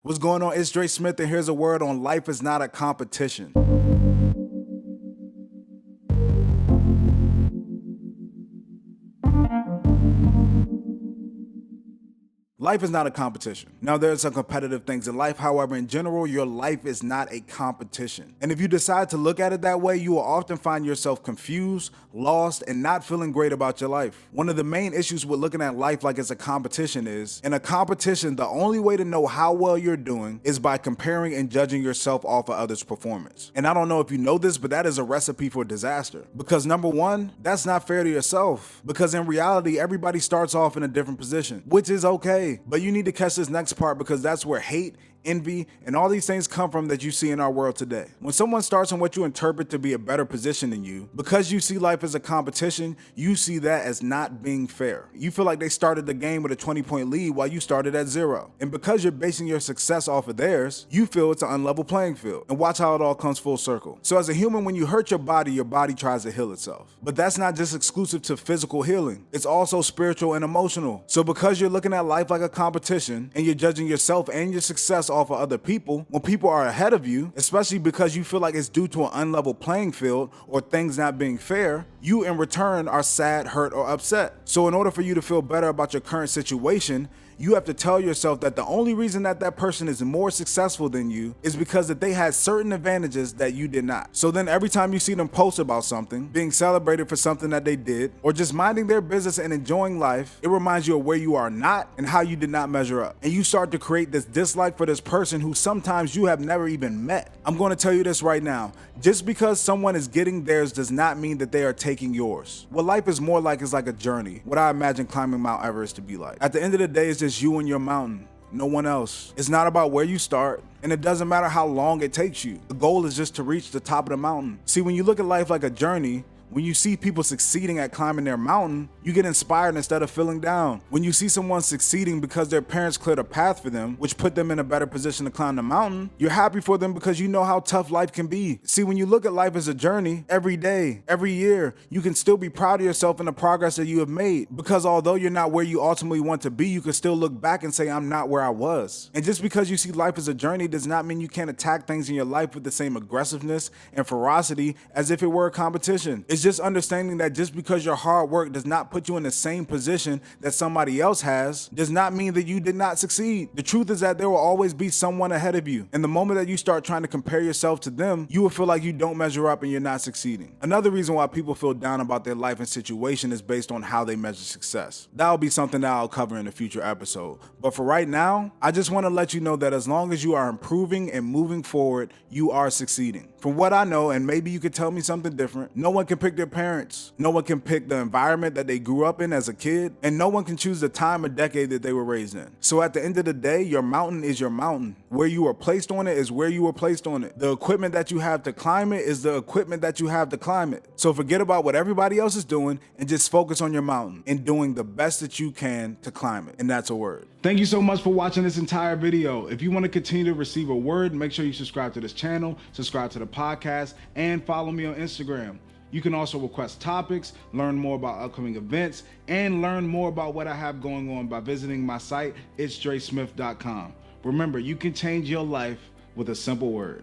What's going on? It's Dre Smith, and here's a word on life is not a competition. Life is not a competition. Now, there's some competitive things in life. However, in general, your life is not a competition. And if you decide to look at it that way, you will often find yourself confused, lost, and not feeling great about your life. One of the main issues with looking at life like it's a competition is, in a competition, the only way to know how well you're doing is by comparing and judging yourself off of others' performance. And I don't know if you know this, but that is a recipe for disaster. Because number one, that's not fair to yourself. Because in reality, everybody starts off in a different position, which is okay. But you need to catch this next part because that's where hate, envy, and all these things come from that you see in our world today. When someone starts in what you interpret to be a better position than you, because you see life as a competition, you see that as not being fair. You feel like they started the game with a 20-point lead while you started at 0. And because you're basing your success off of theirs, you feel it's an unlevel playing field. And watch how it all comes full circle. So as a human, when you hurt your body tries to heal itself. But that's not just exclusive to physical healing. It's also spiritual and emotional. So because you're looking at life like a competition and you're judging yourself and your success off of other people, when people are ahead of you, especially because you feel like it's due to an unlevel playing field or things not being fair, you in return are sad, hurt, or upset. So in order for you to feel better about your current situation, you have to tell yourself that the only reason that that person is more successful than you is because that they had certain advantages that you did not. So then every time you see them post about something, being celebrated for something that they did, or just minding their business and enjoying life, it reminds you of where you are not and how you did not measure up. And you start to create this dislike for this person who sometimes you have never even met. I'm going to tell you this right now. Just because someone is getting theirs does not mean that they are taking yours. What life is more like is like a journey, what I imagine climbing Mount Everest to be like. At the end of the day, it's just you and your mountain, no one else. It's not about where you start, and it doesn't matter how long it takes you. The goal is just to reach the top of the mountain. See, when you look at life like a journey, when you see people succeeding at climbing their mountain, you get inspired instead of feeling down. When you see someone succeeding because their parents cleared a path for them, which put them in a better position to climb the mountain, you're happy for them because you know how tough life can be. See, when you look at life as a journey, every day, every year, you can still be proud of yourself and the progress that you have made. Because although you're not where you ultimately want to be, you can still look back and say, I'm not where I was. And just because you see life as a journey does not mean you can't attack things in your life with the same aggressiveness and ferocity as if it were a competition. It's just understanding that just because your hard work does not put you in the same position that somebody else has, does not mean that you did not succeed. The truth is that there will always be someone ahead of you. And the moment that you start trying to compare yourself to them, you will feel like you don't measure up and you're not succeeding. Another reason why people feel down about their life and situation is based on how they measure success. That'll be something that I'll cover in a future episode. But for right now, I just want to let you know that as long as you are improving and moving forward, you are succeeding. From what I know, and maybe you could tell me something different, no one can pick their parents. No one can pick the environment that they grew up in as a kid, and no one can choose the time or decade that they were raised in. So at the end of the day, your mountain is your mountain. Where you were placed on it is where you were placed on it. The equipment that you have to climb it is the equipment that you have to climb it. So forget about what everybody else is doing and just focus on your mountain and doing the best that you can to climb it. And that's a word. Thank you so much for watching this entire video. If you want to continue to receive a word, make sure you subscribe to this channel, subscribe to the podcast, and follow me on Instagram. You can also request topics, learn more about upcoming events, and learn more about what I have going on by visiting my site, itsdresmith.com. Remember, you can change your life with a simple word.